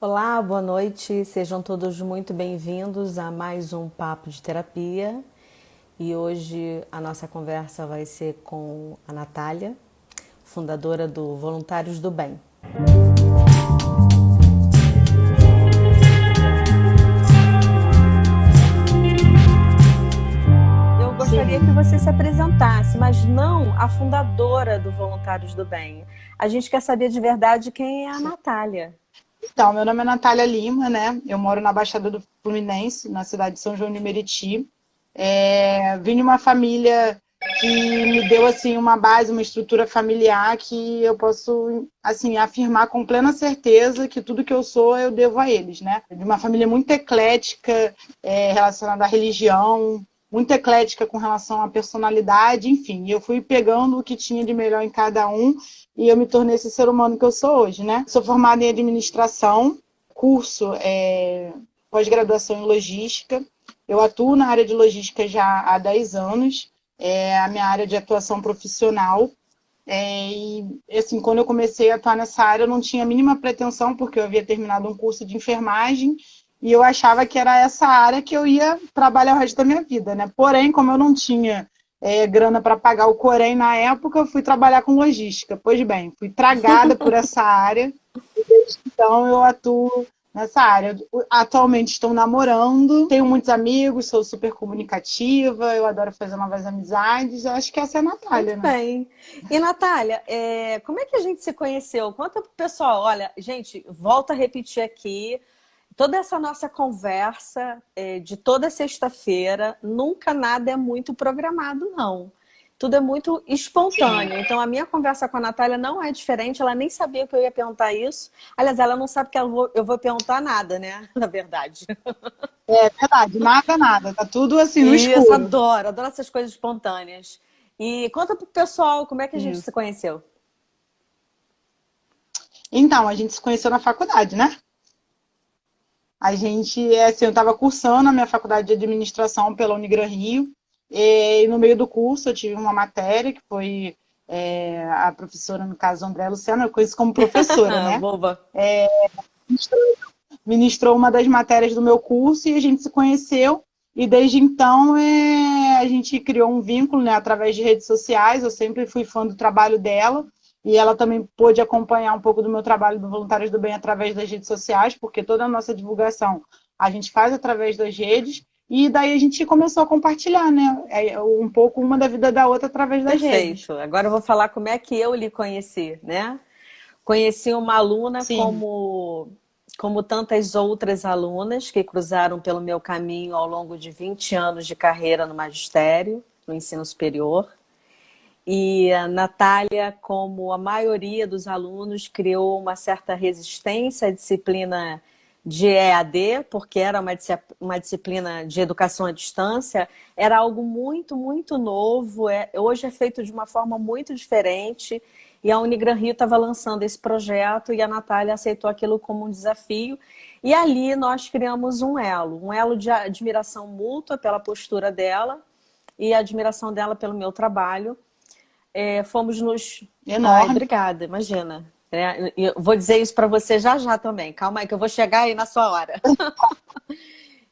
Olá, boa noite. Sejam todos muito bem-vindos a mais um Papo de Terapia. E hoje a nossa conversa vai ser com a Natália, fundadora do Voluntários do Bem. Eu gostaria que Sim. você se apresentasse, mas não a fundadora do Voluntários do Bem. A gente quer saber de verdade quem é a Natália. Então, meu nome é Natália Lima, né? Eu moro na Baixada do Fluminense, na cidade de São João de Meriti. Vim de uma família que me deu assim uma base, uma estrutura familiar que eu posso assim afirmar com plena certeza que tudo que eu sou eu devo a eles, né? De uma família muito eclética, relacionada à religião, muito eclética com relação à personalidade, enfim. Eu fui pegando o que tinha de melhor em cada um e eu me tornei esse ser humano que eu sou hoje, né? Sou formada em administração, curso pós-graduação em logística. Eu atuo na área de logística já há 10 anos, é a minha área de atuação profissional. E assim, quando eu comecei a atuar nessa área, eu não tinha a mínima pretensão, porque eu havia terminado um curso de enfermagem e eu achava que era essa área que eu ia trabalhar o resto da minha vida, né? Porém, como eu não tinha grana para pagar o Corém na época, eu fui trabalhar com logística. Pois bem, fui tragada por essa área, então eu atuo nessa área. Atualmente estou namorando, tenho muitos amigos, sou super comunicativa, eu adoro fazer novas amizades. Eu acho que essa é a Muito Natália, né? bem. E, Natália, como é que a gente se conheceu? Conta pro pessoal. Olha, gente, volta a repetir aqui. Toda essa nossa conversa de toda sexta-feira, nunca nada é muito programado, não. Tudo é muito espontâneo. Então, a minha conversa com a Natália não é diferente. Ela nem sabia que eu ia perguntar isso. Aliás, ela não sabe que eu vou perguntar nada, né? Na verdade. É verdade, nada, nada. Tá tudo assim no Isso, escuro. adoro. Adoro essas coisas espontâneas. E conta pro pessoal como é que a gente se Isso. conheceu. Então, a gente se conheceu na faculdade, né? A gente, assim, eu estava cursando a minha faculdade de administração pela Unigran Rio, e no meio do curso eu tive uma matéria que foi a professora, no caso, André Luciana, eu conheço como professora, né? Boba. Ministrou uma das matérias do meu curso e a gente se conheceu. E desde então a gente criou um vínculo, né, através de redes sociais. Eu sempre fui fã do trabalho dela e ela também pôde acompanhar um pouco do meu trabalho do Voluntários do Bem através das redes sociais, porque toda a nossa divulgação a gente faz através das redes. E daí a gente começou a compartilhar, né, um pouco uma da vida da outra através das redes. Perfeito. Agora eu vou falar como é que eu lhe conheci, né? Conheci uma aluna Sim, como tantas outras alunas que cruzaram pelo meu caminho ao longo de 20 anos de carreira no magistério, no ensino superior. E a Natália, como a maioria dos alunos, criou uma certa resistência à disciplina de EAD, porque era uma disciplina de educação à distância, era algo muito, muito novo, hoje é feito de uma forma muito diferente, e a Unigran Rio estava lançando esse projeto e a Natália aceitou aquilo como um desafio, e ali nós criamos um elo de admiração mútua pela postura dela e a admiração dela pelo meu trabalho. Fomos nos... Ai, enorme. obrigada, imagina. Eu vou dizer isso para você já já também. Calma aí que eu vou chegar aí na sua hora.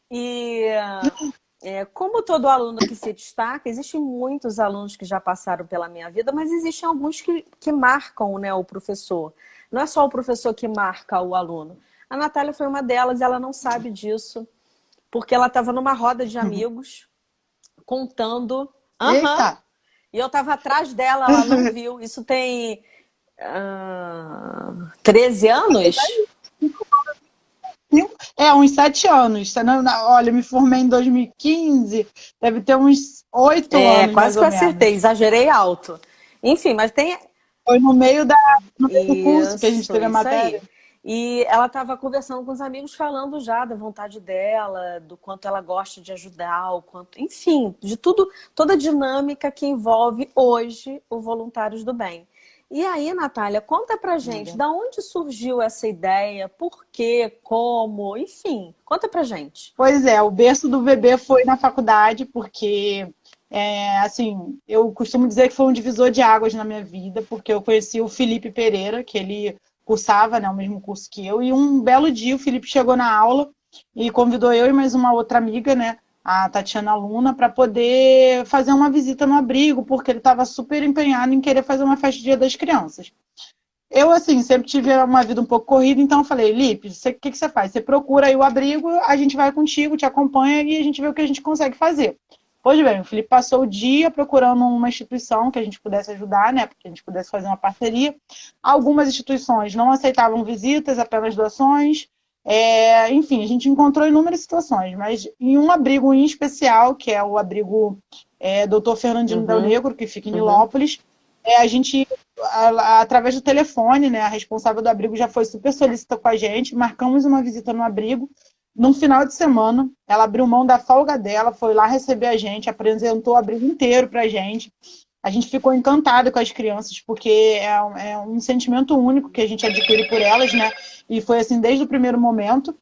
E como todo aluno que se destaca, existem muitos alunos que já passaram pela minha vida, mas existem alguns que marcam, né, o professor. Não é só o professor que marca o aluno. A Natália foi uma delas e ela não sabe disso, porque ela estava numa roda de amigos contando. Aham. Eita! E eu estava atrás dela, ela não viu. Isso tem 13 anos? Uns 7 anos. Olha, eu me formei em 2015, deve ter uns 8 anos, mais Quase que ou eu acertei, menos. exagerei alto. Enfim, mas tem Foi no meio do curso que a gente teve a isso matéria. aí. E ela estava conversando com os amigos, falando já da vontade dela, do quanto ela gosta de ajudar, o quanto, enfim, de tudo, toda a dinâmica que envolve hoje o Voluntários do Bem. E aí, Natália, conta pra gente, Diga. da onde surgiu essa ideia, por quê, como, enfim, conta pra gente. Pois é, o berço do bebê foi na faculdade, porque, assim, eu costumo dizer que foi um divisor de águas na minha vida, porque eu conheci o Felipe Pereira, que ele cursava, né, o mesmo curso que eu, e um belo dia o Felipe chegou na aula e convidou eu e mais uma outra amiga, né, a Tatiana Luna, para poder fazer uma visita no abrigo, porque ele estava super empenhado em querer fazer uma festa de Dia das Crianças. Eu, assim, sempre tive uma vida um pouco corrida, então eu falei, Lipe, o que você faz? Você procura aí o abrigo, a gente vai contigo, te acompanha e a gente vê o que a gente consegue fazer. Pois bem, o Felipe passou o dia procurando uma instituição que a gente pudesse ajudar, né? Porque a gente pudesse fazer uma parceria. Algumas instituições não aceitavam visitas, apenas doações. Enfim, a gente encontrou inúmeras situações, mas em um abrigo em especial, que é o abrigo Dr. Fernandino Del Negro, que fica em Nilópolis, a gente, através do telefone, né, a responsável do abrigo já foi super solícita com a gente, marcamos uma visita no abrigo. Num final de semana, ela abriu mão da folga dela, foi lá receber a gente, apresentou o abrigo inteiro pra gente. A gente ficou encantado com as crianças, porque é um sentimento único que a gente adquire por elas, né? E foi assim desde o primeiro momento.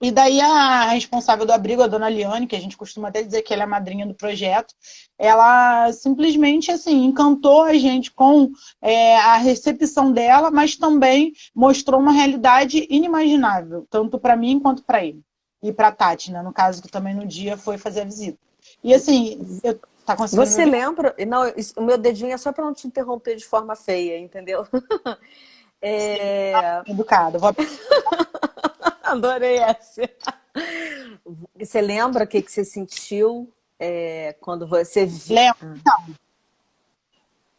E daí a responsável do abrigo, a dona Liane, que a gente costuma até dizer que ela é a madrinha do projeto, ela simplesmente assim encantou a gente com a recepção dela, mas também mostrou uma realidade inimaginável, tanto para mim quanto para ele. E para a Tati, né, no caso, que também no dia foi fazer a visita. E assim, tá conseguindo Você lembra? Não, o meu dedinho é só para não te interromper de forma feia, entendeu? Educado. Adorei essa. Você lembra o que você sentiu quando você viu? Lembro.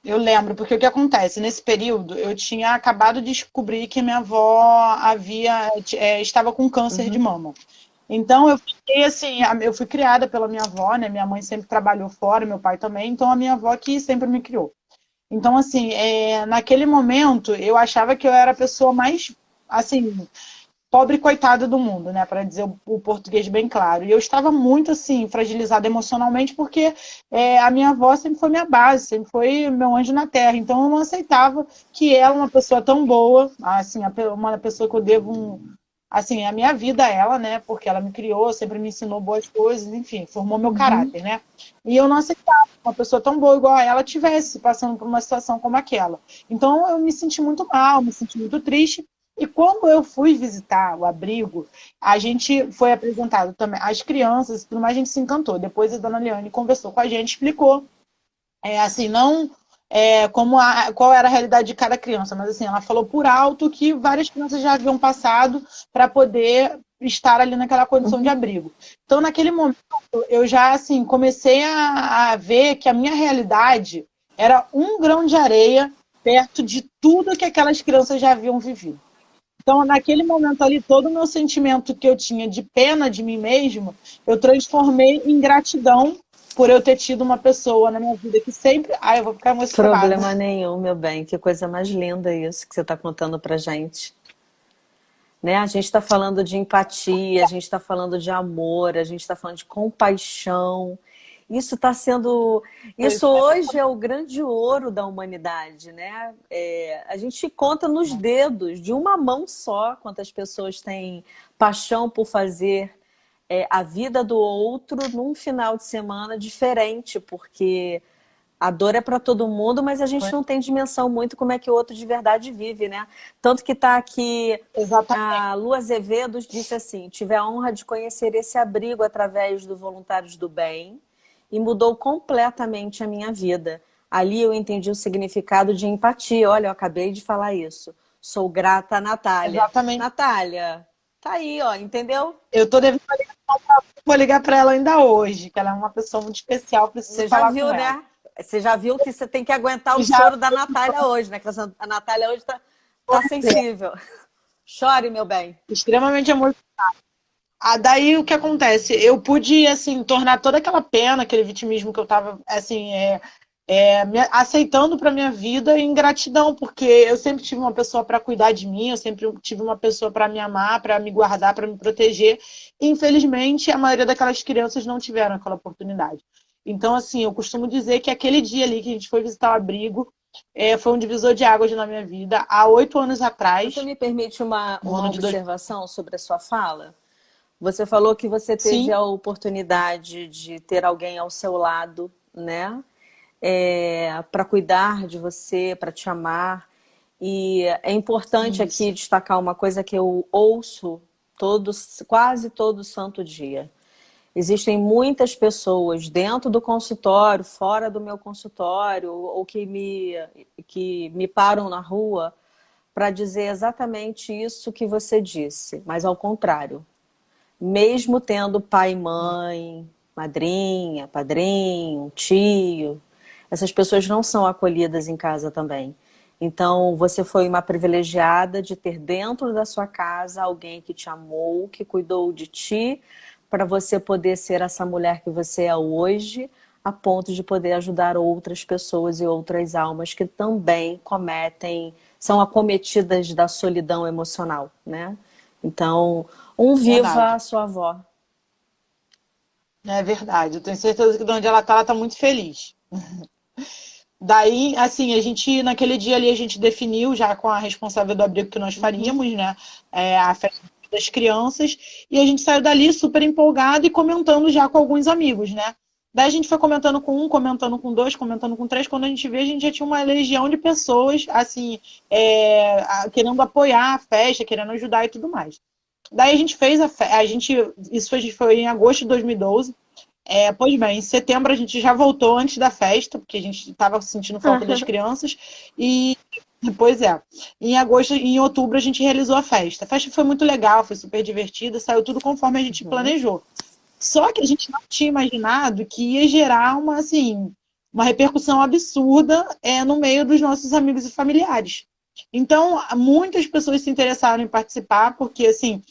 Eu lembro, porque o que acontece? Nesse período, eu tinha acabado de descobrir que minha avó estava com câncer de mama. Então, eu fiquei assim, eu fui criada pela minha avó, né? Minha mãe sempre trabalhou fora, meu pai também, então a minha avó que sempre me criou. Então, assim, naquele momento, eu achava que eu era a pessoa mais, assim, pobre coitada do mundo, né, para dizer o português bem claro. E eu estava muito assim fragilizada emocionalmente porque a minha avó sempre foi minha base, sempre foi meu anjo na terra. Então eu não aceitava que ela, uma pessoa tão boa, assim, uma pessoa que eu devo assim, a minha vida a ela, né, porque ela me criou, sempre me ensinou boas coisas, enfim, formou meu caráter, né? E eu não aceitava que uma pessoa tão boa igual a ela tivesse passando por uma situação como aquela. Então eu me senti muito mal, me senti muito triste. E quando eu fui visitar o abrigo, a gente foi apresentado também, as crianças, tudo mais, a gente se encantou. Depois a dona Liane conversou com a gente, explicou, assim, não qual era a realidade de cada criança, mas assim, ela falou por alto que várias crianças já haviam passado para poder estar ali naquela condição de abrigo. Então, naquele momento, eu já assim comecei a ver que a minha realidade era um grão de areia perto de tudo que aquelas crianças já haviam vivido. Então, naquele momento ali, todo o meu sentimento que eu tinha de pena de mim mesmo, eu transformei em gratidão por eu ter tido uma pessoa na minha vida que sempre... Ai, eu vou ficar emocionada. Problema nenhum, meu bem. Que coisa mais linda isso que você está contando pra gente. Né? A gente está falando de empatia, a gente está falando de amor, a gente está falando de compaixão. Isso está sendo. Isso hoje é o grande ouro da humanidade, né? A gente conta nos dedos de uma mão só quantas pessoas têm paixão por fazer a vida do outro num final de semana diferente, porque a dor é para todo mundo, mas a gente não tem dimensão muito como é que o outro de verdade vive, né? Tanto que está aqui, a Lu Azevedo disse assim: tive a honra de conhecer esse abrigo através do Voluntários do Bem e mudou completamente a minha vida. Ali eu entendi o significado de empatia. Olha, eu acabei de falar isso. Sou grata a Natália. Exatamente. Natália, tá aí, ó, entendeu? Eu tô devendo vou ligar para ela ainda hoje, que ela é uma pessoa muito especial, preciso falar com ela. Você já viu, né? Você já viu que você tem que aguentar o choro da Natália hoje, né? Que a Natália hoje tá sensível. Chore, meu bem. Extremamente emocionada. Daí o que acontece? Eu pude, assim, tornar toda aquela pena, aquele vitimismo que eu tava, assim, aceitando para minha vida em gratidão, porque eu sempre tive uma pessoa para cuidar de mim, eu sempre tive uma pessoa para me amar, para me guardar, para me proteger. E, infelizmente, a maioria daquelas crianças não tiveram aquela oportunidade. Então, assim, eu costumo dizer que aquele dia ali que a gente foi visitar o abrigo foi um divisor de águas na minha vida. Há 8 anos atrás. Você me permite uma de observação sobre a sua fala? Você falou que você teve Sim. a oportunidade de ter alguém ao seu lado, né? Para cuidar de você, para te amar. E é importante Isso. aqui destacar uma coisa que eu ouço quase todo santo dia. Existem muitas pessoas dentro do consultório, fora do meu consultório, ou que me param na rua para dizer exatamente isso que você disse, mas ao contrário. Mesmo tendo pai e mãe, madrinha, padrinho, tio, essas pessoas não são acolhidas em casa também. Então, você foi uma privilegiada de ter dentro da sua casa alguém que te amou, que cuidou de ti, para você poder ser essa mulher que você é hoje, a ponto de poder ajudar outras pessoas e outras almas que também são acometidas da solidão emocional, né? Então, viva Verdade. a sua avó. É verdade. Eu tenho certeza que de onde ela tá muito feliz. Daí, assim, a gente, naquele dia ali, a gente definiu já com a responsável do abrigo que nós faríamos, né? A festa das crianças. E a gente saiu dali super empolgado e comentando já com alguns amigos, né? Daí a gente foi comentando com um, comentando com dois, comentando com três. Quando a gente vê, a gente já tinha uma legião de pessoas, assim, querendo apoiar a festa, querendo ajudar e tudo mais. Daí a gente fez isso foi em agosto de 2012. Pois bem, em setembro a gente já voltou antes da festa, porque a gente estava sentindo falta das crianças. E, pois é, em agosto e em outubro a gente realizou a festa. A festa foi muito legal, foi super divertida, saiu tudo conforme a gente planejou. Só que a gente não tinha imaginado que ia gerar uma repercussão absurda no meio dos nossos amigos e familiares. Então, muitas pessoas se interessaram em participar, porque assim,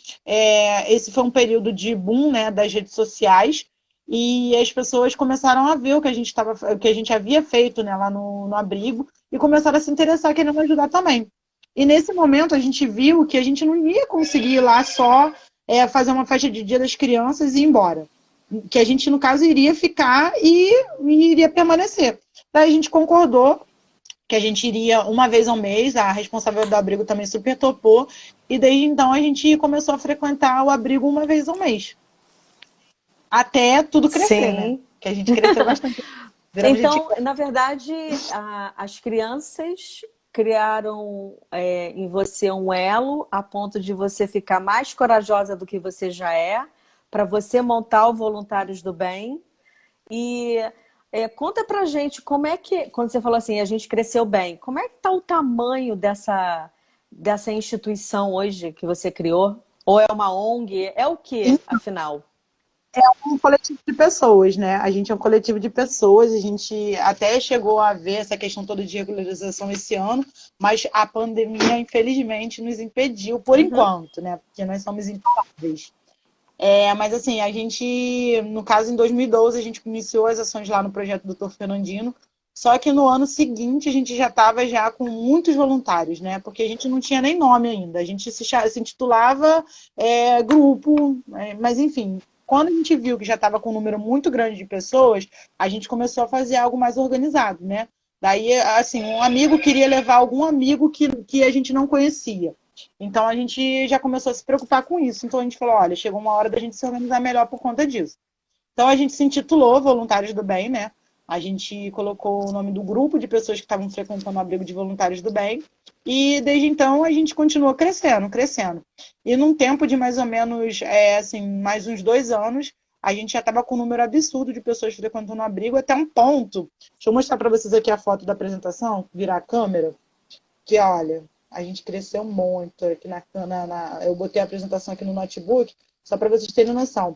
esse foi um período de boom, né, das redes sociais, e as pessoas começaram a ver o que a gente havia feito, né, lá no abrigo, e começaram a se interessar, querendo ajudar também. E nesse momento a gente viu que a gente não ia conseguir ir lá só fazer uma festa de Dia das Crianças e ir embora. Que a gente, no caso, iria ficar e iria permanecer. Daí a gente concordou que a gente iria uma vez ao mês, a responsável do abrigo também super topou, e desde então a gente começou a frequentar o abrigo uma vez ao mês. Até tudo crescer, né? Sim. Que a gente cresceu bastante. Então, na verdade, as crianças criaram em você um elo a ponto de você ficar mais corajosa do que você já é, para você montar o Voluntários do Bem. E conta pra gente como é que, quando você falou assim, a gente cresceu bem, como é que tá o tamanho dessa instituição hoje que você criou? Ou é uma ONG? É o que, afinal? Um coletivo de pessoas, né? A gente é um coletivo de pessoas, a gente até chegou a ver essa questão toda de regularização esse ano, mas a pandemia, infelizmente, nos impediu por enquanto, né? Porque nós somos imparáveis. Mas assim, a gente, no caso, em 2012, a gente iniciou as ações lá no projeto Dr. Fernandino, só que no ano seguinte a gente já estava já com muitos voluntários, né? Porque a gente não tinha nem nome ainda, a gente se intitulava grupo, mas enfim, quando a gente viu que já estava com um número muito grande de pessoas, a gente começou a fazer algo mais organizado, né? Daí, assim, um amigo queria levar algum amigo que a gente não conhecia. Então a gente já começou a se preocupar com isso. Então a gente falou, olha, chegou uma hora da gente se organizar melhor por conta disso. Então a gente se intitulou Voluntários do Bem, né? A gente colocou o nome do grupo de pessoas que estavam frequentando o abrigo de Voluntários do Bem. E desde então a gente continuou crescendo, crescendo. E num tempo de mais ou menos, mais uns 2 anos, a gente já estava com um número absurdo de pessoas frequentando o abrigo, até um ponto. Deixa eu mostrar para vocês aqui a foto da apresentação, virar a câmera. Que olha, a gente cresceu muito. Aqui eu botei a apresentação aqui no notebook, só para vocês terem noção.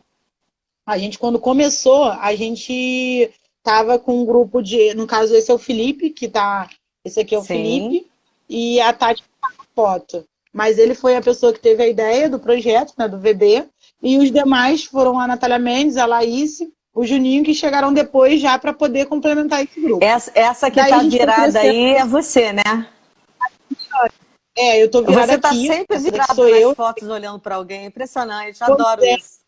A gente, quando começou, a gente tava com um grupo de... No caso, esse é o Felipe, esse aqui é o Sim. Felipe, e a Tati tá na foto. Mas ele foi a pessoa que teve a ideia do projeto, né, do VB, e os demais foram a Natália Mendes, a Laís, o Juninho, que chegaram depois já para poder complementar esse grupo. Essa que tá virada aí é você, né? Eu tô virada você tá aqui. sempre virada nas fotos olhando para alguém. Impressionante, adoro isso.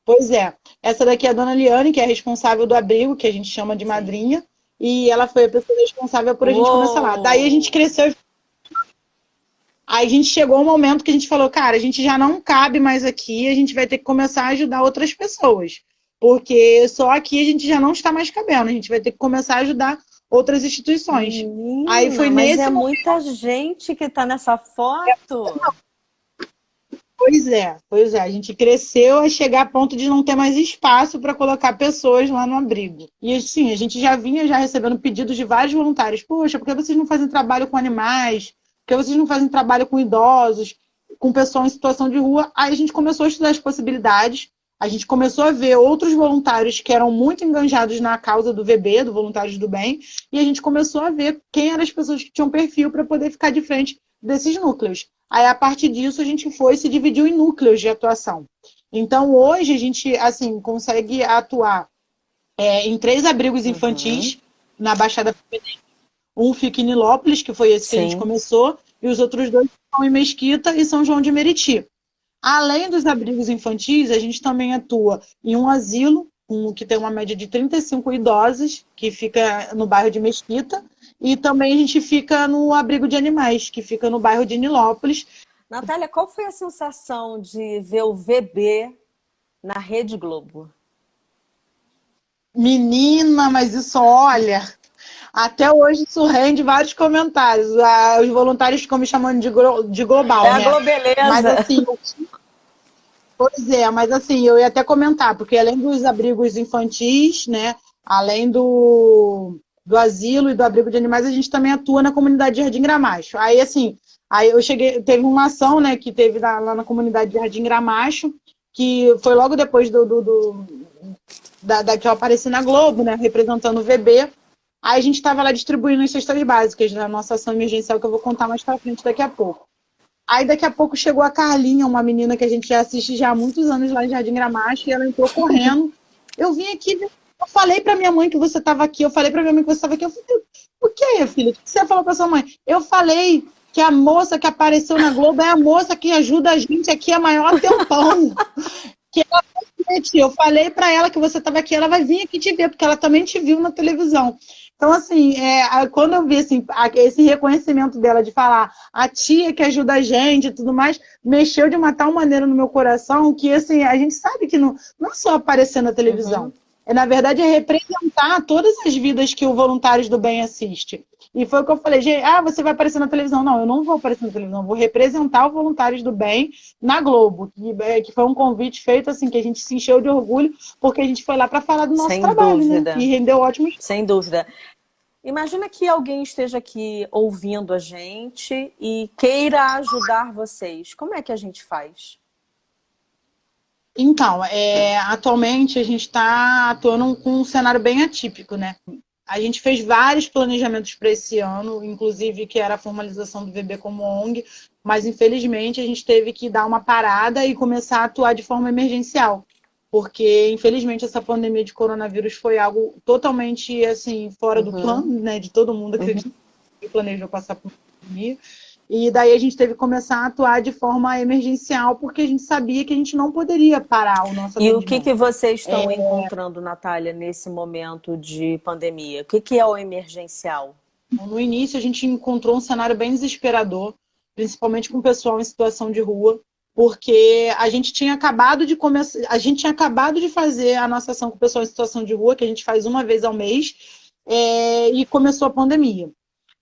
Pois é. Essa daqui é a dona Liane, que é a responsável do abrigo, que a gente chama de madrinha. E ela foi a pessoa responsável por a gente começar lá. Daí a gente cresceu. Aí a gente chegou um momento que a gente falou, cara, a gente já não cabe mais aqui, a gente vai ter que começar a ajudar outras pessoas. Porque só aqui a gente já não está mais cabendo. A gente vai ter que começar a ajudar outras instituições. Aí foi Menina, mas nesse é momento. muita gente que está nessa foto. Pois é, a gente cresceu a chegar a ponto de não ter mais espaço para colocar pessoas lá no abrigo. E assim, a gente já vinha já recebendo pedidos de vários voluntários. Poxa, por que vocês não fazem trabalho com animais? Por que vocês não fazem trabalho com idosos, com pessoas em situação de rua? Aí a gente começou a estudar as possibilidades. A gente começou a ver outros voluntários que eram muito engajados na causa do VB, do Voluntários do Bem, e a gente começou a ver quem eram as pessoas que tinham perfil para poder ficar de frente desses núcleos. Aí, a partir disso, a gente foi e se dividiu em núcleos de atuação. Então, hoje, a gente assim consegue atuar em 3 abrigos Uhum. infantis na Baixada Fluminense. Um fica em Nilópolis, que foi esse que a gente Sim. começou, e os outros 2 estão em Mesquita e São João de Meriti. Além dos abrigos infantis, a gente também atua em um asilo, que tem uma média de 35 idosos, que fica no bairro de Mesquita, e também a gente fica no abrigo de animais, que fica no bairro de Nilópolis. Natália, qual foi a sensação de ver o VB na Rede Globo? Menina, mas isso, olha, até hoje isso rende vários comentários. Os voluntários ficam me chamando de É global, a né? Mas Globeleza. assim, pois é, mas assim, eu ia até comentar, porque além dos abrigos infantis, né? Além do asilo e do abrigo de animais, a gente também atua na comunidade de Jardim Gramacho. Aí, assim, aí eu cheguei, teve uma ação, né, que teve lá na comunidade de Jardim Gramacho, que foi logo depois da que eu apareci na Globo, né, representando o VB. Aí a gente estava lá distribuindo as cestas básicas da nossa ação emergencial, que eu vou contar mais pra frente daqui a pouco. Aí daqui a pouco chegou a Carlinha, uma menina que a gente já assiste já há muitos anos lá em Jardim Gramacho, e ela entrou correndo. Eu vim aqui, eu falei para minha mãe que você estava aqui, eu falei para minha mãe que você estava aqui. Eu falei, o que, filha? O que você falou para sua mãe? Eu falei que a moça que apareceu na Globo é a moça que ajuda a gente aqui há maior tempão. Que ela vai te ver. Eu falei para ela que você estava aqui, ela vai vir aqui te ver, porque ela também te viu na televisão. Então, assim, quando eu vi assim, esse reconhecimento dela de falar a tia que ajuda a gente e tudo mais, mexeu de uma tal maneira no meu coração que, assim, a gente sabe que não é só aparecer na televisão. Uhum. Na verdade, é representar todas as vidas que o Voluntários do Bem assiste. E foi o que eu falei, gente, você vai aparecer na televisão. Não, eu não vou aparecer na televisão, eu vou representar o Voluntários do Bem na Globo, que foi um convite feito, assim, que a gente se encheu de orgulho, porque a gente foi lá para falar do nosso Sem trabalho, né? dúvida. E rendeu ótimos. Sem dúvida. Imagina que alguém esteja aqui ouvindo a gente e queira ajudar vocês. Como é que a gente faz? Então, atualmente a gente está atuando com um cenário bem atípico, né? A gente fez vários planejamentos para esse ano, inclusive que era a formalização do VB como ONG, mas infelizmente a gente teve que dar uma parada e começar a atuar de forma emergencial, porque infelizmente essa pandemia de coronavírus foi algo totalmente assim fora do Uhum. plano, né, de todo mundo, acredito, que planejou passar por pandemia. E daí a gente teve que começar a atuar de forma emergencial, porque a gente sabia que a gente não poderia parar o nosso E o que atendimento. vocês estão encontrando, Natália, nesse momento de pandemia? O que é o emergencial? No início, a gente encontrou um cenário bem desesperador, principalmente com o pessoal em situação de rua, porque a gente tinha acabado de começar, a gente tinha acabado de fazer a nossa ação com o pessoal em situação de rua, que a gente faz uma vez ao mês, e começou a pandemia.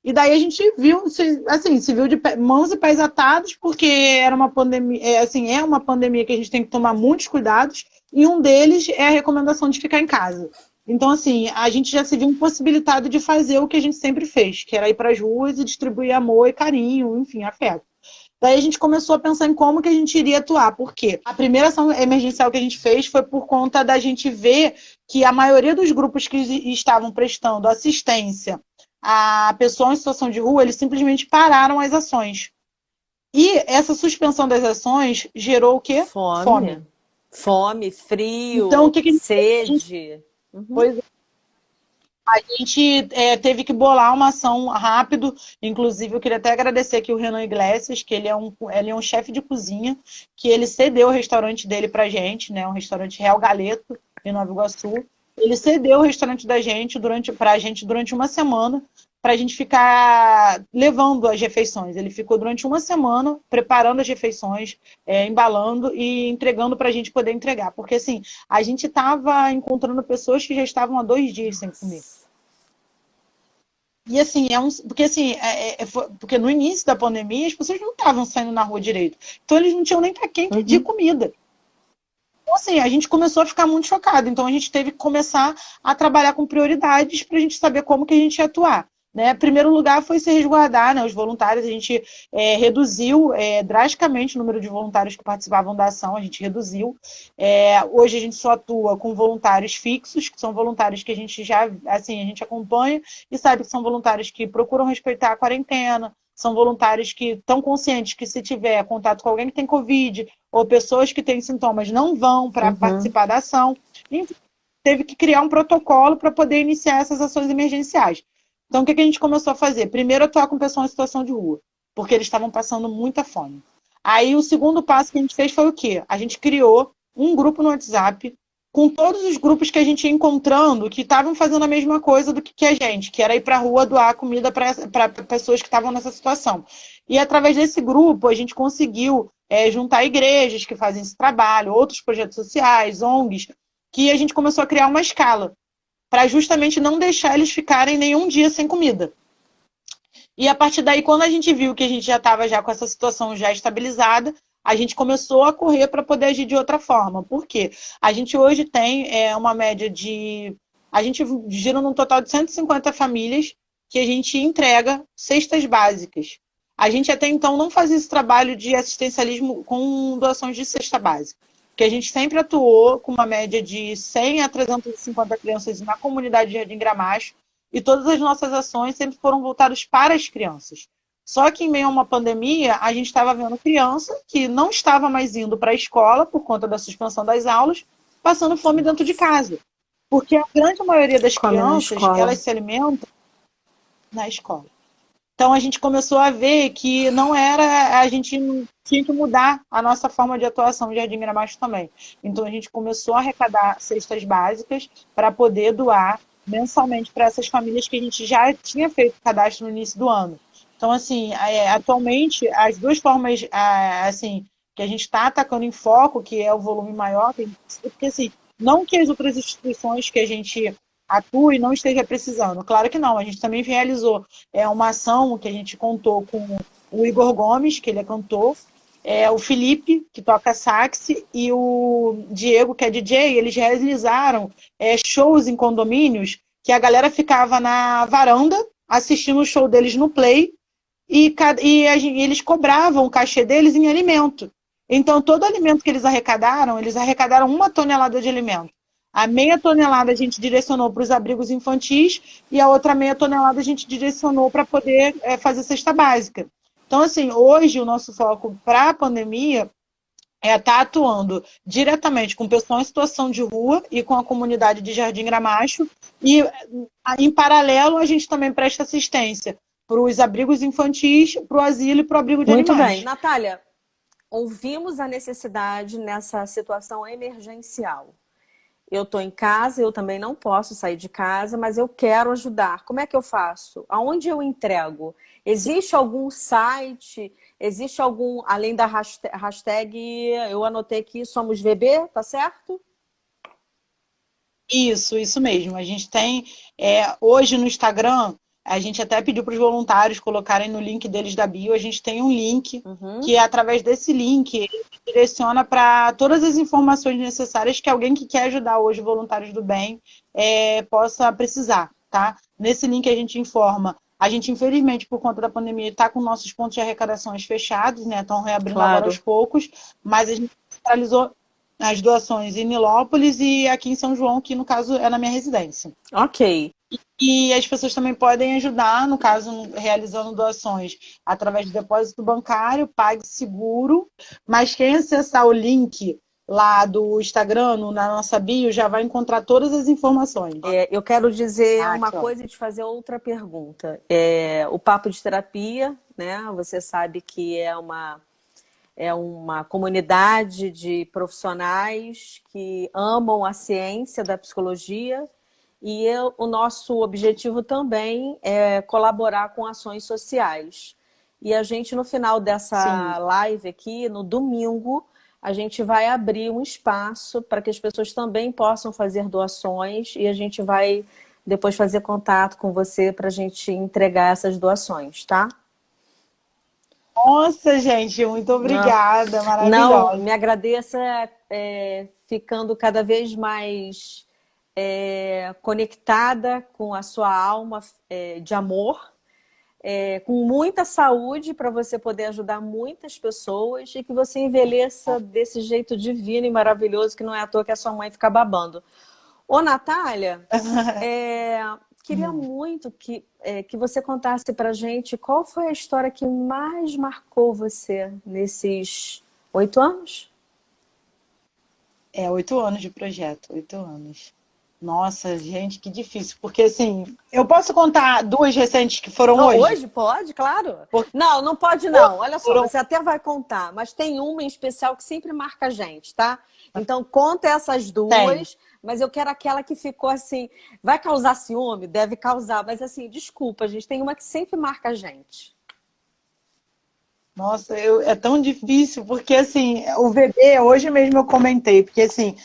E daí a gente viu, assim, se viu de mãos e pés atados, porque era uma pandemia, assim, é uma pandemia que a gente tem que tomar muitos cuidados, e um deles é a recomendação de ficar em casa. Então, assim, a gente já se viu impossibilitado de fazer o que a gente sempre fez, que era ir para as ruas e distribuir amor e carinho, enfim, afeto. Daí a gente começou a pensar em como que a gente iria atuar. Por quê? A primeira ação emergencial que a gente fez foi por conta da gente ver que a maioria dos grupos que estavam prestando assistência a pessoa em situação de rua, eles simplesmente pararam as ações. E essa suspensão das ações gerou o quê? Fome. Fome. Fome, Então, o frio, que a gente sede. Uhum. pois a gente teve que bolar uma ação rápido. Inclusive, eu queria até agradecer aqui o Renan Iglesias, que ele é um chefe de cozinha, que ele cedeu o restaurante dele pra gente, né? Um restaurante Real Galeto, em Nova Iguaçu. Ele cedeu o restaurante da gente pra gente durante uma semana, para a gente ficar levando as refeições. Ele ficou durante uma semana preparando as refeições, embalando e entregando para a gente poder entregar. Porque, assim, a gente estava encontrando pessoas que já estavam há 2 dias sem comer. E assim, porque assim, porque no início da pandemia as pessoas não estavam saindo na rua direito. Então eles não tinham nem para quem pedir Uhum. comida. Então, assim, a gente começou a ficar muito chocado. Então, a gente teve que começar a trabalhar com prioridades para a gente saber como que a gente ia atuar. Né? Primeiro lugar foi se resguardar, né? Os voluntários, a gente reduziu drasticamente o número de voluntários que participavam da ação, a gente reduziu. Hoje a gente só atua com voluntários fixos, que são voluntários que a gente já, assim, a gente acompanha e sabe que são voluntários que procuram respeitar a quarentena, são voluntários que estão conscientes que se tiver contato com alguém que tem Covid ou pessoas que têm sintomas não vão para Uhum. participar da ação. Enfim, teve que criar um protocolo para poder iniciar essas ações emergenciais. Então, o que a gente começou a fazer? Primeiro, atuar com pessoas em situação de rua, porque eles estavam passando muita fome. Aí, o segundo passo que a gente fez foi o quê? A gente criou um grupo no WhatsApp com todos os grupos que a gente ia encontrando que estavam fazendo a mesma coisa do que a gente, que era ir para a rua doar comida para pessoas que estavam nessa situação. E através desse grupo a gente conseguiu juntar igrejas que fazem esse trabalho, outros projetos sociais, ONGs, que a gente começou a criar uma escala para justamente não deixar eles ficarem nenhum dia sem comida. E a partir daí, quando a gente viu que a gente já estava já com essa situação já estabilizada, a gente começou a correr para poder agir de outra forma. Por quê? A gente hoje tem uma média de... A gente gira num total de 150 famílias que a gente entrega cestas básicas. A gente até então não fazia esse trabalho de assistencialismo com doações de cesta básica, porque a gente sempre atuou com uma média de 100 a 350 crianças na comunidade de Jardim Gramacho, e todas as nossas ações sempre foram voltadas para as crianças. Só que em meio a uma pandemia, a gente estava vendo criança que não estava mais indo para a escola por conta da suspensão das aulas, passando fome dentro de casa. Porque a grande maioria das Come na crianças, escola. elas se alimentam na escola. Então a gente começou a ver que não era, a gente tinha que mudar a nossa forma de atuação de Jardim Gramacho também. Então a gente começou a arrecadar cestas básicas para poder doar mensalmente para essas famílias que a gente já tinha feito cadastro no início do ano. Então, assim, atualmente, as duas formas assim, que a gente está atacando em foco, que é o volume maior, porque assim, não que as outras instituições que a gente atua e não esteja precisando. Claro que não, a gente também realizou uma ação que a gente contou com o Igor Gomes, que ele é cantor, o Felipe, que toca sax, e o Diego, que é DJ, eles realizaram shows em condomínios que a galera ficava na varanda assistindo o show deles no Play e eles cobravam o cachê deles em alimento. Então, todo alimento que eles arrecadaram 1 tonelada de alimento. A meia tonelada a gente direcionou para os abrigos infantis e a outra meia tonelada a gente direcionou para poder fazer cesta básica. Então, assim, hoje o nosso foco para a pandemia é estar atuando diretamente com pessoas em situação de rua e com a comunidade de Jardim Gramacho e, em paralelo, a gente também presta assistência para os abrigos infantis, para o asilo e para o abrigo de Muito bem. animais. Natália, ouvimos a necessidade nessa situação emergencial. Eu estou em casa, eu também não posso sair de casa, mas eu quero ajudar. Como é que eu faço? Aonde eu entrego? Existe algum site? Existe algum, além da hashtag, eu anotei aqui, Somos VB, tá certo? Isso mesmo. A gente tem, hoje no Instagram, a gente até pediu para os voluntários colocarem no link deles da bio, a gente tem um link Uhum. que, através desse link, ele direciona para todas as informações necessárias que alguém que quer ajudar hoje, voluntários do bem, possa precisar, tá? Nesse link a gente informa. A gente, infelizmente, por conta da pandemia, está com nossos pontos de arrecadações fechados, né? Estão reabrindo agora aos Claro. poucos, mas a gente centralizou as doações em Nilópolis e aqui em São João, que no caso é na minha residência. Ok. E as pessoas também podem ajudar, no caso, realizando doações através de depósito bancário, PagSeguro, mas quem acessar o link lá do Instagram, na nossa bio, já vai encontrar todas as informações. Eu quero dizer Ah, uma que ótimo. coisa e te fazer outra pergunta. O Papo de Terapia, né? Você sabe que é uma comunidade de profissionais que amam a ciência da psicologia e o nosso objetivo também é colaborar com ações sociais. E a gente, no final Sim. dessa live aqui, no domingo, a gente vai abrir um espaço para que as pessoas também possam fazer doações e a gente vai depois fazer contato com você para a gente entregar essas doações, tá? Nossa, gente, muito Não, obrigada, não, maravilhosa. me agradeça ficando cada vez mais conectada com a sua alma de amor, com muita saúde para você poder ajudar muitas pessoas e que você envelheça desse jeito divino e maravilhoso que não é à toa que a sua mãe fica babando. Ô, Natália, é, queria muito que você contasse para gente qual foi a história que mais marcou você nesses 8 anos? 8 anos de projeto, 8 anos. Nossa, gente, que difícil. Porque, assim, eu posso contar duas recentes que foram Não, hoje? hoje pode, claro. Porque Não, não pode não. Olha só, foram... você até vai contar, mas tem uma em especial que sempre marca a gente, tá? Então conta essas Tem. duas, mas eu quero aquela que ficou assim, vai causar ciúme? Deve causar, mas assim, desculpa, gente, tem uma que sempre marca a gente. Nossa, é tão difícil, porque assim, o VB, hoje mesmo eu comentei, porque assim,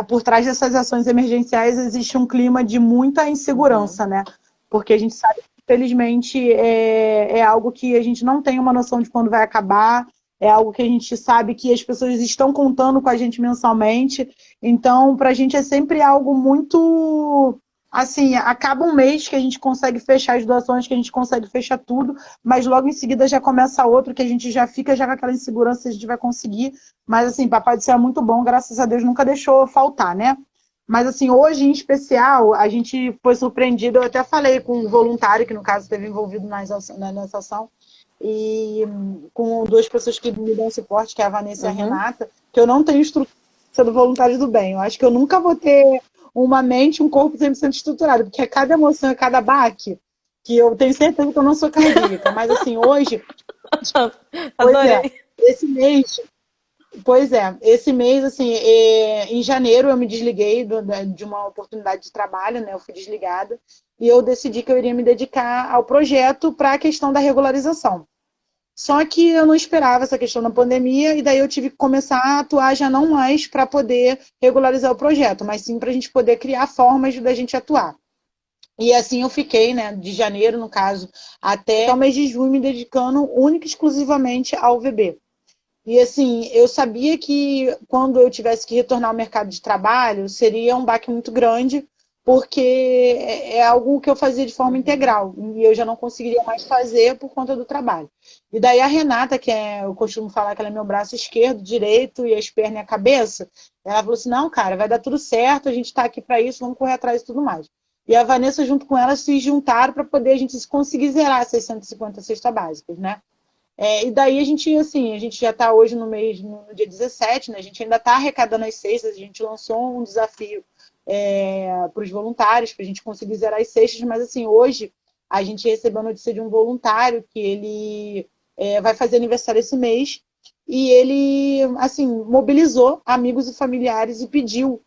por trás dessas ações emergenciais existe um clima de muita Uhum. insegurança, né? Porque a gente sabe que, infelizmente, é algo que a gente não tem uma noção de quando vai acabar, é algo que a gente sabe que as pessoas estão contando com a gente mensalmente, então, para a gente é sempre algo muito. Assim, acaba um mês que a gente consegue fechar as doações, que a gente consegue fechar tudo, mas logo em seguida já começa outro, que a gente já fica já com aquela insegurança se a gente vai conseguir. Mas assim, Papai do Céu é muito bom, graças a Deus nunca deixou faltar, né? Mas assim, hoje em especial, a gente foi surpreendido, eu até falei com um voluntário, que no caso esteve envolvido nessa ação, e com duas pessoas que me dão suporte, que é a Vanessa e a Uhum. Renata, que eu não tenho estrutura do Voluntários do Bem. Eu acho que eu nunca vou ter uma mente, um corpo 100% estruturado, porque a cada emoção, a cada baque, que eu tenho certeza que eu não sou cardíaca, mas assim, hoje, pois é, Adorei. esse mês, esse mês, assim, em janeiro eu me desliguei de uma oportunidade de trabalho, né, eu fui desligada, e eu decidi que eu iria me dedicar ao projeto para a questão da regularização. Só que eu não esperava essa questão da pandemia, e daí eu tive que começar a atuar já não mais para poder regularizar o projeto, mas sim para a gente poder criar formas da gente atuar. E assim eu fiquei, né, de janeiro, no caso, até o mês de junho, me dedicando única e exclusivamente ao VB. E assim, eu sabia que quando eu tivesse que retornar ao mercado de trabalho, seria um baque muito grande, porque é algo que eu fazia de forma Uhum. integral, e eu já não conseguiria mais fazer por conta do trabalho. E daí a Renata, eu costumo falar que ela é meu braço esquerdo, direito, e as pernas e a cabeça, ela falou assim, não, cara, vai dar tudo certo, a gente está aqui para isso, vamos correr atrás e tudo mais. E a Vanessa, junto com ela, se juntaram para poder a gente conseguir zerar as 650 cestas básicas, né? E daí assim, a gente já está hoje no dia 17, né? A gente ainda está arrecadando as cestas, a gente lançou um desafio para os voluntários, para a gente conseguir zerar as cestas, mas assim, hoje a gente recebeu a notícia de um voluntário que ele vai fazer aniversário esse mês, e ele, assim, mobilizou amigos e familiares e pediu,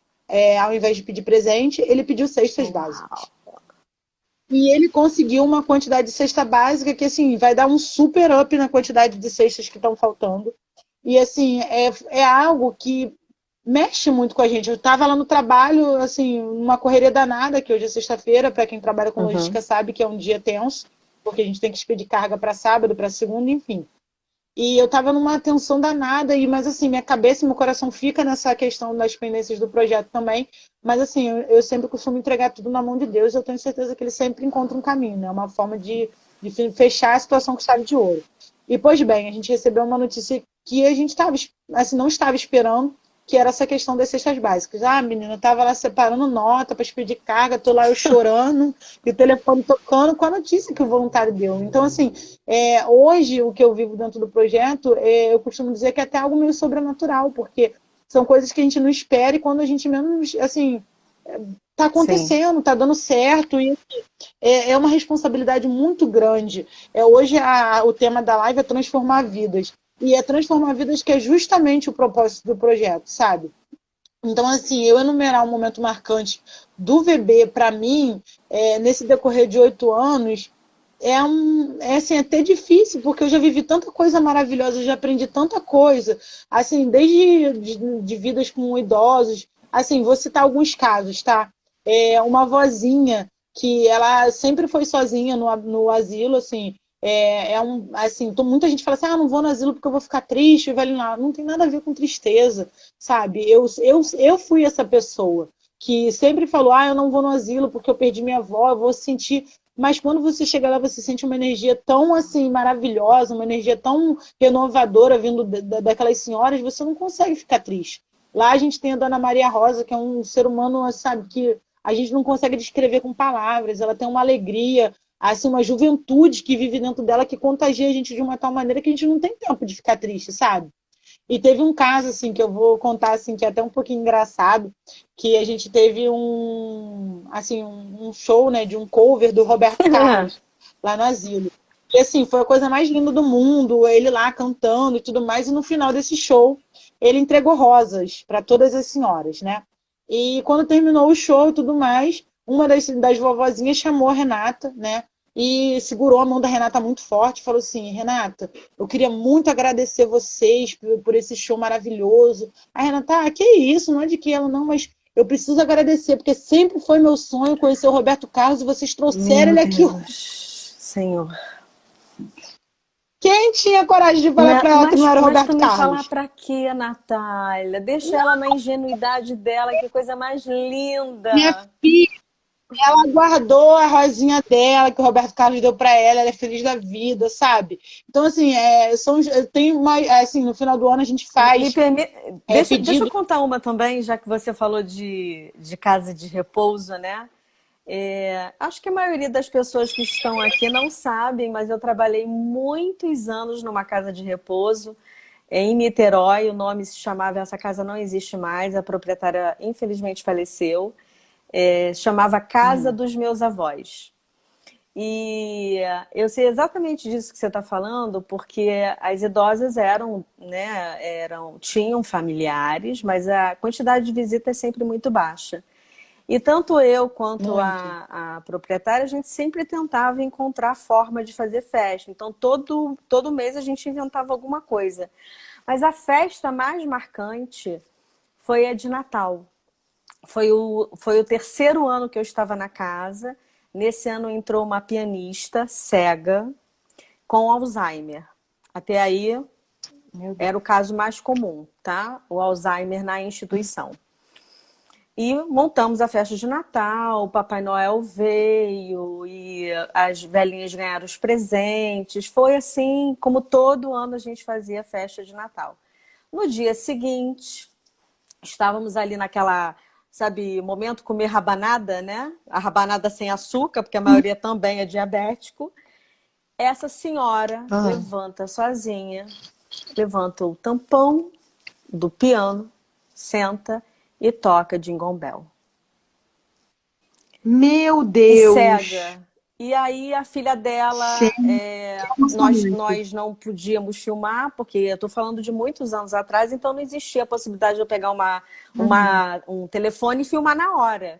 ao invés de pedir presente, ele pediu cestas Uau. básicas. E ele conseguiu uma quantidade de cesta básica que, assim, vai dar um super up na quantidade de cestas que estão faltando. E, assim, é algo que mexe muito com a gente. Eu estava lá no trabalho, assim, numa correria danada, que hoje é sexta-feira, para quem trabalha com Uhum. logística sabe que é um dia tenso, porque a gente tem que expedir carga para sábado, para segunda, enfim. E eu estava numa tensão danada, mas assim, minha cabeça e meu coração fica nessa questão das pendências do projeto também. Mas assim, eu sempre costumo entregar tudo na mão de Deus, eu tenho certeza que ele sempre encontra um caminho, né? Uma forma de fechar a situação com chave de ouro. E, pois bem, a gente recebeu uma notícia que a gente estava, assim, não estava esperando, que era essa questão das cestas básicas. Ah, menina, eu estava lá separando nota para expedir carga, tô lá eu chorando, e o telefone tocando com a notícia que o voluntário deu. Então, assim, hoje, o que eu vivo dentro do projeto, eu costumo dizer que é até algo meio sobrenatural, porque são coisas que a gente não espera e quando a gente menos, assim, tá Sim. acontecendo, tá dando certo, e assim, é uma responsabilidade muito grande. Hoje o tema da live é transformar vidas. E é transformar vidas que é justamente o propósito do projeto, sabe? Então, assim, eu enumerar um momento marcante do VB, para mim, nesse decorrer de 8 anos, assim, é até difícil, porque eu já vivi tanta coisa maravilhosa, eu já aprendi tanta coisa, assim, desde de vidas com idosos, assim, vou citar alguns casos, tá? Uma vozinha que ela sempre foi sozinha no asilo, assim, assim, muita gente fala assim, não vou no asilo porque eu vou ficar triste, vai lá. Não tem nada a ver com tristeza, sabe? Eu fui essa pessoa que sempre falou, eu não vou no asilo porque eu perdi minha avó, eu vou sentir. Mas quando você chega lá, você sente uma energia tão assim maravilhosa, uma energia tão renovadora vindo daquelas senhoras, você não consegue ficar triste. Lá a gente tem a Dona Maria Rosa, que é um ser humano, sabe, que a gente não consegue descrever com palavras. Ela tem uma alegria, assim, uma juventude que vive dentro dela que contagia a gente de uma tal maneira que a gente não tem tempo de ficar triste, sabe? E teve um caso, assim, que eu vou contar, assim, que é até um pouquinho engraçado, que a gente teve um show, né, de um cover do Roberto Carlos, lá no asilo. E, assim, foi a coisa mais linda do mundo, ele lá cantando e tudo mais, e no final desse show, ele entregou rosas para todas as senhoras, né? E quando terminou o show e tudo mais, uma das vovozinhas chamou a Renata, né? E segurou a mão da Renata muito forte e falou assim, Renata, eu queria muito agradecer vocês por esse show maravilhoso. A Renata, que isso, não é de que ela não, mas eu preciso agradecer, porque sempre foi meu sonho conhecer o Roberto Carlos e vocês trouxeram Meu ele aqui. Deus, Senhor. Quem tinha coragem de falar para ela que não era Mas Roberto também falar Carlos? pra quê, Natália? Deixa ela na ingenuidade dela, que coisa mais Minha linda. filha, ela guardou a rosinha dela, que o Roberto Carlos deu para ela é feliz da vida, sabe? Então, assim, tem uma, assim, no final do ano a gente Me faz permite... deixa eu pedido. contar uma também, já que você falou de casa de repouso, né? Acho que a maioria das pessoas que estão aqui não sabem, mas eu trabalhei muitos anos numa casa de repouso em Niterói. O nome se chamava, essa casa não existe mais, a proprietária infelizmente faleceu. Chamava Casa dos Meus Avós. E eu sei exatamente disso que você está falando, porque as idosas tinham familiares, mas a quantidade de visitas é sempre muito baixa. E tanto eu quanto Muito. a proprietária, a gente sempre tentava encontrar forma de fazer festa. Então, todo mês a gente inventava alguma coisa. Mas a festa mais marcante foi a de Natal. Foi o terceiro ano que eu estava na casa. Nesse ano entrou uma pianista cega com Alzheimer. Até aí era o caso mais comum, tá? O Alzheimer na instituição. E montamos a festa de Natal, o Papai Noel veio e as velhinhas ganharam os presentes. Foi assim como todo ano a gente fazia a festa de Natal. No dia seguinte, estávamos ali naquela, sabe, momento comer rabanada, né? A rabanada sem açúcar, porque a maioria também é diabético. Essa senhora levanta sozinha, levanta o tampão do piano, senta e toca Jingle Bell. Meu E Deus! cega. E aí a filha dela, Gente, nós não podíamos filmar, porque eu estou falando de muitos anos atrás, então não existia a possibilidade de eu pegar um telefone e filmar na hora.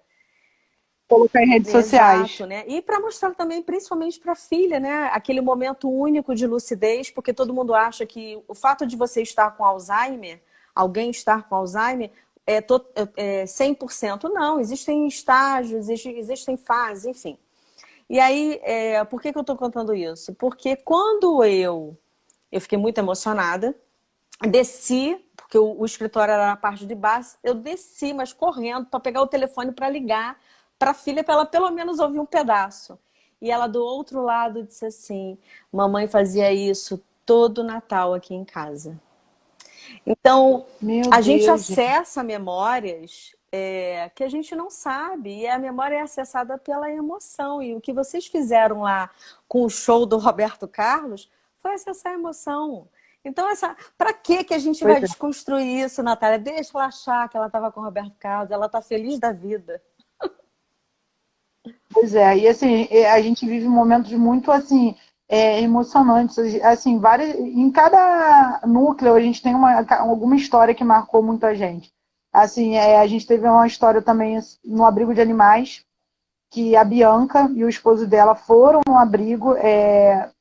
colocar em redes sociais. Exato, né? E para mostrar também, principalmente para a filha, né? Aquele momento único de lucidez, porque todo mundo acha que o fato de você estar com Alzheimer, alguém estar com Alzheimer, é 100%. Não, existem estágios, existem fases, enfim. E aí, por que eu estou contando isso? Porque quando eu fiquei muito emocionada, desci, porque o escritório era na parte de baixo, eu desci, mas correndo, para pegar o telefone para ligar para a filha, para ela pelo menos ouvir um pedaço. E ela do outro lado disse assim, mamãe fazia isso todo Natal aqui em casa. Então, Meu a gente Deus, gente. acessa memórias que a gente não sabe, e a memória é acessada pela emoção. E o que vocês fizeram lá com o show do Roberto Carlos foi acessar a emoção. Então, para que a gente Pois vai é. desconstruir isso, Natália? Deixa ela achar que ela estava com o Roberto Carlos, ela está feliz da vida. Pois é, e assim, a gente vive momentos muito assim, emocionantes, assim, em cada núcleo a gente tem alguma história que marcou muito a gente. Assim, a gente teve uma história também no abrigo de animais, que a Bianca e o esposo dela foram no abrigo,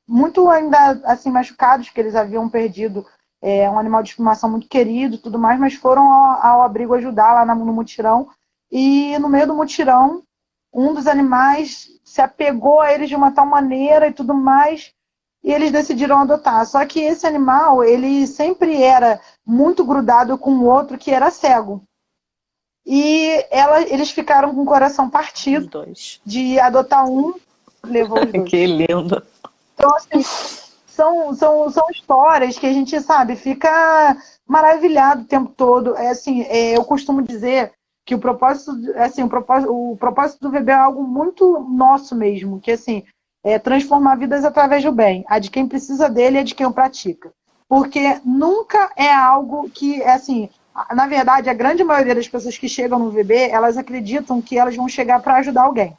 muito ainda assim machucados, que eles haviam perdido um animal de estimação muito querido e tudo mais, mas foram ao abrigo ajudar lá no mutirão, e no meio do mutirão um dos animais se apegou a eles de uma tal maneira e tudo mais, e eles decidiram adotar. Só que esse animal, ele sempre era muito grudado com o outro que era cego. E eles ficaram com o coração Os partido dois. de adotar um, levou os dois. Que lindo. Então, assim, são histórias que a gente, sabe, fica maravilhado o tempo todo. Eu costumo dizer que o propósito, o propósito do VB é algo muito nosso mesmo, que assim, é transformar vidas através do bem, a de quem precisa dele e a de quem o pratica. Porque nunca é algo que, assim, na verdade, a grande maioria das pessoas que chegam no VB, elas acreditam que elas vão chegar para ajudar alguém.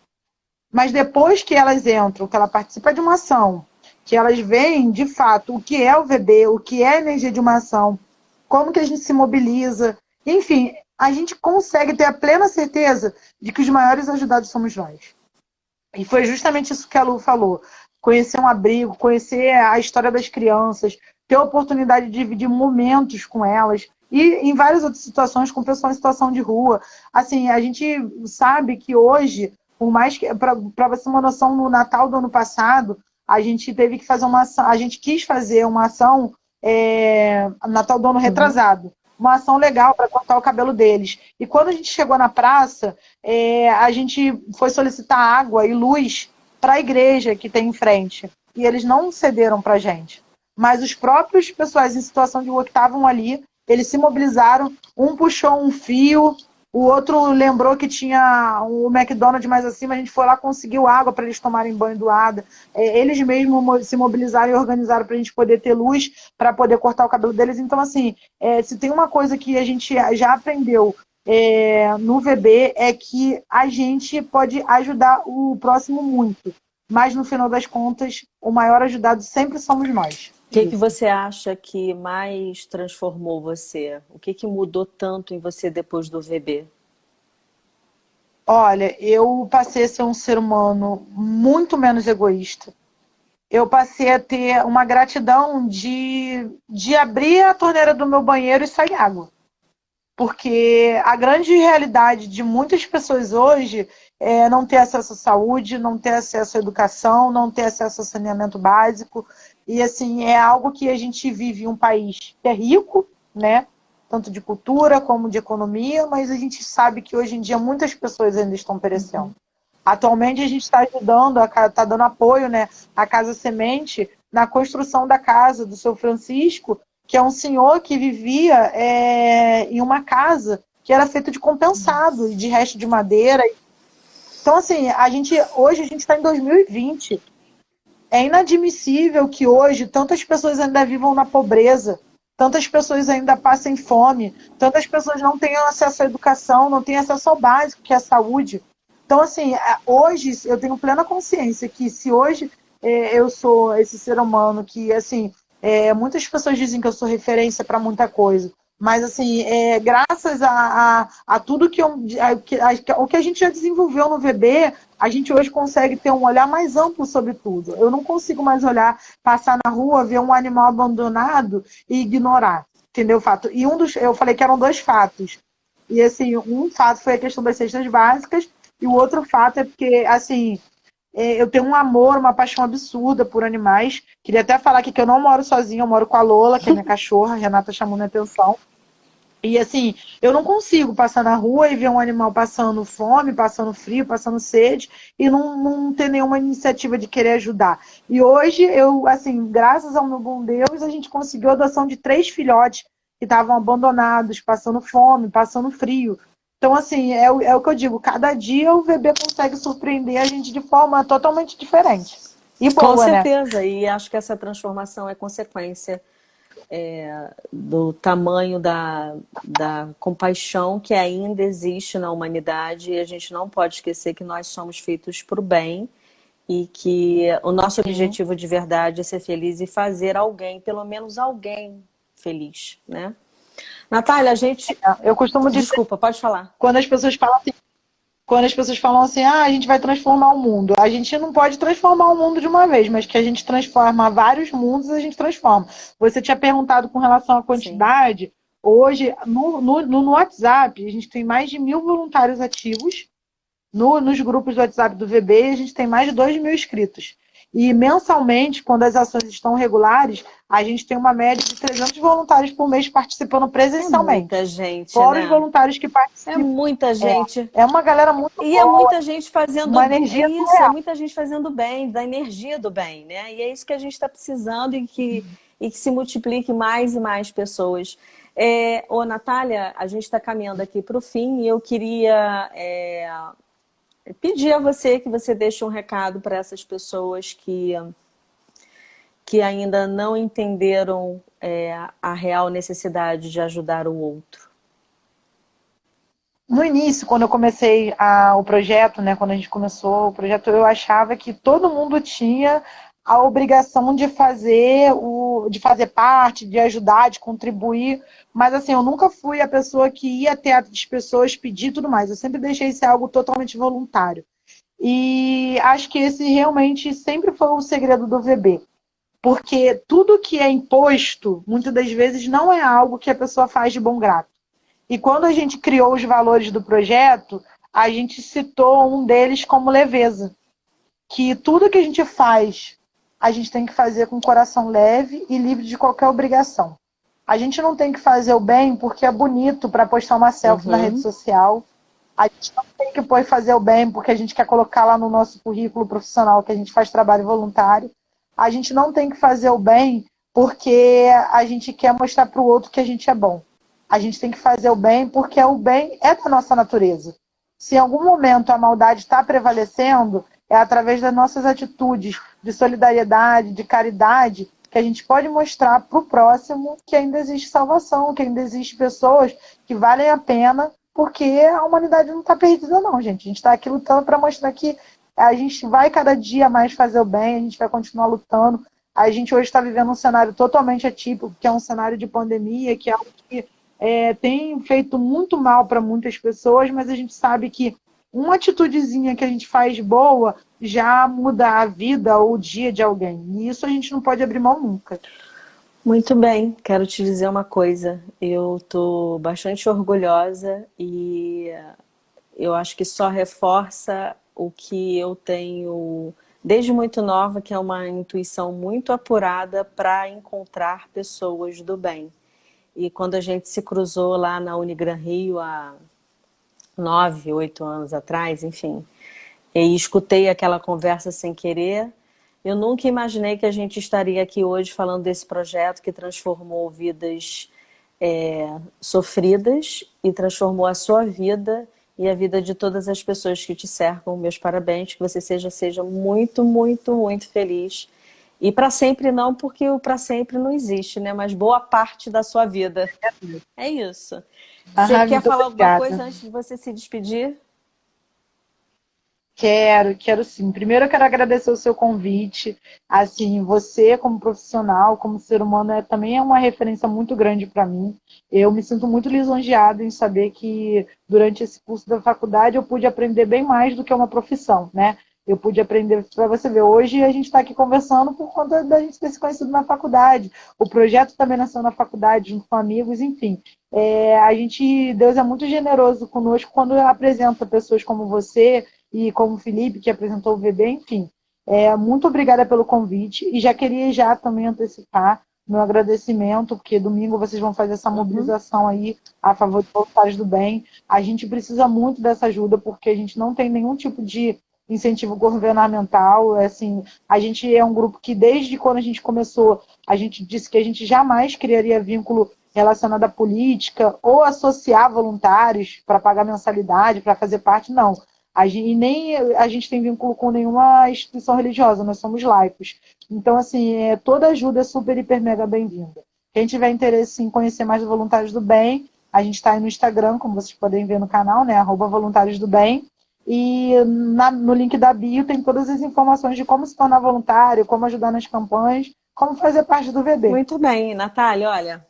Mas depois que elas entram, que ela participa de uma ação, que elas veem, de fato, o que é o VB, o que é a energia de uma ação, como que a gente se mobiliza, enfim, a gente consegue ter a plena certeza de que os maiores ajudados somos nós. E foi justamente isso que a Lu falou. Conhecer um abrigo, conhecer a história das crianças, ter a oportunidade de dividir momentos com elas, e em várias outras situações, com pessoas em situação de rua. Assim, a gente sabe que hoje, por mais que, para você ter uma noção, no Natal do ano passado, a gente teve que fazer uma ação, a gente quis fazer uma ação, Natal do ano retrasado, uma ação legal para cortar o cabelo deles. E quando a gente chegou na praça, a gente foi solicitar água e luz para a igreja que tem em frente. E eles não cederam para a gente. Mas os próprios pessoais em situação de rua que estavam ali, eles se mobilizaram, um puxou um fio, o outro lembrou que tinha o McDonald's mais acima, a gente foi lá, conseguiu água para eles tomarem banho doada. Eles mesmos se mobilizaram e organizaram para a gente poder ter luz, para poder cortar o cabelo deles. Então, assim, se tem uma coisa que a gente já aprendeu no VB, é que a gente pode ajudar o próximo muito. Mas, no final das contas, o maior ajudado sempre somos nós. O que você acha que mais transformou você? O que mudou tanto em você depois do VB? Olha, eu passei a ser um ser humano muito menos egoísta. Eu passei a ter uma gratidão de abrir a torneira do meu banheiro e sair água. Porque a grande realidade de muitas pessoas hoje é não ter acesso à saúde, não ter acesso à educação, não ter acesso ao saneamento básico. E, assim, é algo que a gente vive em um país que é rico, né? Tanto de cultura como de economia, mas a gente sabe que hoje em dia muitas pessoas ainda estão perecendo. Atualmente a gente está ajudando, está dando apoio, né, à Casa Semente na construção da casa do seu Francisco, que é um senhor que vivia em uma casa que era feita de compensado e de resto de madeira. Então, assim, hoje a gente está em 2020. É inadmissível que hoje tantas pessoas ainda vivam na pobreza, tantas pessoas ainda passem fome, tantas pessoas não tenham acesso à educação, não tenham acesso ao básico, que é a saúde. Então, assim, hoje eu tenho plena consciência que se hoje eu sou esse ser humano que, assim, muitas pessoas dizem que eu sou referência para muita coisa, mas, assim, graças a tudo o que a gente já desenvolveu no VB, a gente hoje consegue ter um olhar mais amplo sobre tudo. Eu não consigo mais passar na rua, ver um animal abandonado e ignorar, entendeu? Fato. E eu falei que eram 2 fatos. E, assim, um fato foi a questão das cestas básicas, e o outro fato é porque, assim, eu tenho um amor, uma paixão absurda por animais. Queria até falar aqui que eu não moro sozinha, eu moro com a Lola, que é minha cachorra, a Renata chamou minha atenção. E, assim, eu não consigo passar na rua e ver um animal passando fome, passando frio, passando sede, e não ter nenhuma iniciativa de querer ajudar. E hoje, assim, graças ao meu bom Deus, a gente conseguiu a adoção de 3 filhotes que estavam abandonados, passando fome, passando frio. Então, assim, é o que eu digo, cada dia o VB consegue surpreender a gente de forma totalmente diferente. E boa, Com certeza, né? E acho que essa transformação é consequência do tamanho da compaixão que ainda existe na humanidade, e a gente não pode esquecer que nós somos feitos para o bem e que o nosso objetivo de verdade é ser feliz e fazer alguém, pelo menos alguém, feliz, né? Natália, a gente... Eu costumo dizer... Desculpa, pode falar. Quando as pessoas falam assim, a gente vai transformar o mundo. A gente não pode transformar o mundo de uma vez, mas que a gente transforma vários mundos, a gente transforma. Você tinha perguntado com relação à quantidade. Sim. Hoje, no WhatsApp, a gente tem mais de 1000 voluntários ativos Nos grupos do WhatsApp do VB, a gente tem mais de 2.000 inscritos. E mensalmente, quando as ações estão regulares, a gente tem uma média de 300 voluntários por mês participando É presencialmente. muita gente, Fora os né? voluntários que É participam. muita gente. É uma galera muito E é boa, muita gente fazendo. uma É energia isso, é surreal. muita gente fazendo bem, da energia do bem, né? E é isso que a gente está precisando e que se multiplique mais e mais pessoas. Ô, Natália, a gente está caminhando aqui para o fim e eu queria pedir a você que você deixe um recado para essas pessoas que ainda não entenderam a real necessidade de ajudar o outro. No início, quando eu comecei o projeto, né, quando a gente começou o projeto, eu achava que todo mundo tinha a obrigação de fazer parte, de ajudar, de contribuir, mas assim, eu nunca fui a pessoa que ia até as pessoas pedir e tudo mais, eu sempre deixei isso algo totalmente voluntário. E acho que esse realmente sempre foi o segredo do VB, porque tudo que é imposto, muitas das vezes, não é algo que a pessoa faz de bom grado. E quando a gente criou os valores do projeto, a gente citou um deles como leveza. Que tudo que a gente faz, a gente tem que fazer com o coração leve e livre de qualquer obrigação. A gente não tem que fazer o bem porque é bonito para postar uma selfie na rede social. A gente não tem que fazer o bem porque a gente quer colocar lá no nosso currículo profissional que a gente faz trabalho voluntário. A gente não tem que fazer o bem porque a gente quer mostrar para o outro que a gente é bom. A gente tem que fazer o bem porque o bem é da nossa natureza. Se em algum momento a maldade está prevalecendo, é através das nossas atitudes de solidariedade, de caridade, que a gente pode mostrar para o próximo que ainda existe salvação, que ainda existe pessoas que valem a pena, porque a humanidade não está perdida não, gente. A gente está aqui lutando para mostrar que a gente vai cada dia mais fazer o bem, a gente vai continuar lutando. A gente hoje está vivendo um cenário totalmente atípico, que é um cenário de pandemia, que é algo que tem feito muito mal para muitas pessoas, mas a gente sabe que uma atitudezinha que a gente faz boa já muda a vida ou o dia de alguém. E isso a gente não pode abrir mão nunca. Muito bem, quero te dizer uma coisa. Eu estou bastante orgulhosa e eu acho que só reforça o que eu tenho desde muito nova, que é uma intuição muito apurada para encontrar pessoas do bem. E quando a gente se cruzou lá na Unigran Rio há 9, 8 anos atrás, enfim, e escutei aquela conversa sem querer, eu nunca imaginei que a gente estaria aqui hoje falando desse projeto que transformou vidas sofridas e transformou a sua vida e a vida de todas as pessoas que te cercam. Meus parabéns, que você seja muito, muito, muito feliz. E para sempre não, porque o para sempre não existe, né? Mas boa parte da sua vida. É isso. Você quer falar alguma coisa antes de você se despedir? Quero sim. Primeiro eu quero agradecer o seu convite. Assim, você como profissional, como ser humano, também é uma referência muito grande para mim. Eu me sinto muito lisonjeada em saber que durante esse curso da faculdade eu pude aprender bem mais do que uma profissão, né? Eu pude aprender, para você ver, hoje a gente está aqui conversando por conta da gente ter se conhecido na faculdade. O projeto também nasceu na faculdade, junto com amigos, enfim. Deus é muito generoso conosco quando apresenta pessoas como você e como o Felipe, que apresentou o VB, enfim. Muito obrigada pelo convite e já queria já também antecipar meu agradecimento, porque domingo vocês vão fazer essa mobilização aí a favor dos voluntários do bem. A gente precisa muito dessa ajuda, porque a gente não tem nenhum tipo de incentivo governamental. Assim, a gente é um grupo que, desde quando a gente começou, a gente disse que a gente jamais criaria vínculo relacionado à política ou associar voluntários para pagar mensalidade, para fazer parte, não. E nem a gente tem vínculo com nenhuma instituição religiosa, nós somos laicos. Então, assim, toda ajuda é super, hiper, mega bem-vinda. Quem tiver interesse em conhecer mais Voluntários do Bem, a gente está aí no Instagram, como vocês podem ver no canal, né? @Voluntários do Bem. E no link da bio tem todas as informações de como se tornar voluntário, como ajudar nas campanhas, como fazer parte do VB. Muito bem, Natália, olha,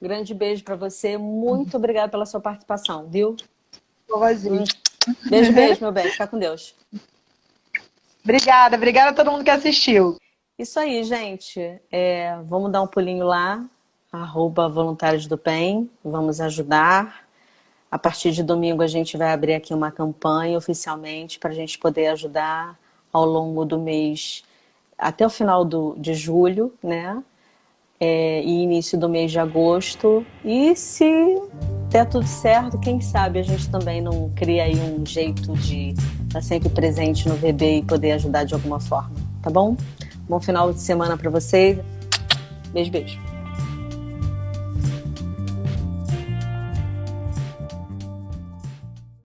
grande beijo para você. Muito obrigada pela sua participação, viu? Beijo, beijo, meu bem. Fica com Deus. Obrigada a todo mundo que assistiu. Isso aí, gente. Vamos dar um pulinho lá, @Voluntários do Bem. Vamos ajudar A partir de domingo a gente vai abrir aqui uma campanha oficialmente para a gente poder ajudar ao longo do mês, até o final de julho, né? E início do mês de agosto. E se der tudo certo, quem sabe a gente também não cria aí um jeito de estar sempre presente no VB e poder ajudar de alguma forma, tá bom? Bom final de semana para vocês. Beijo, beijo.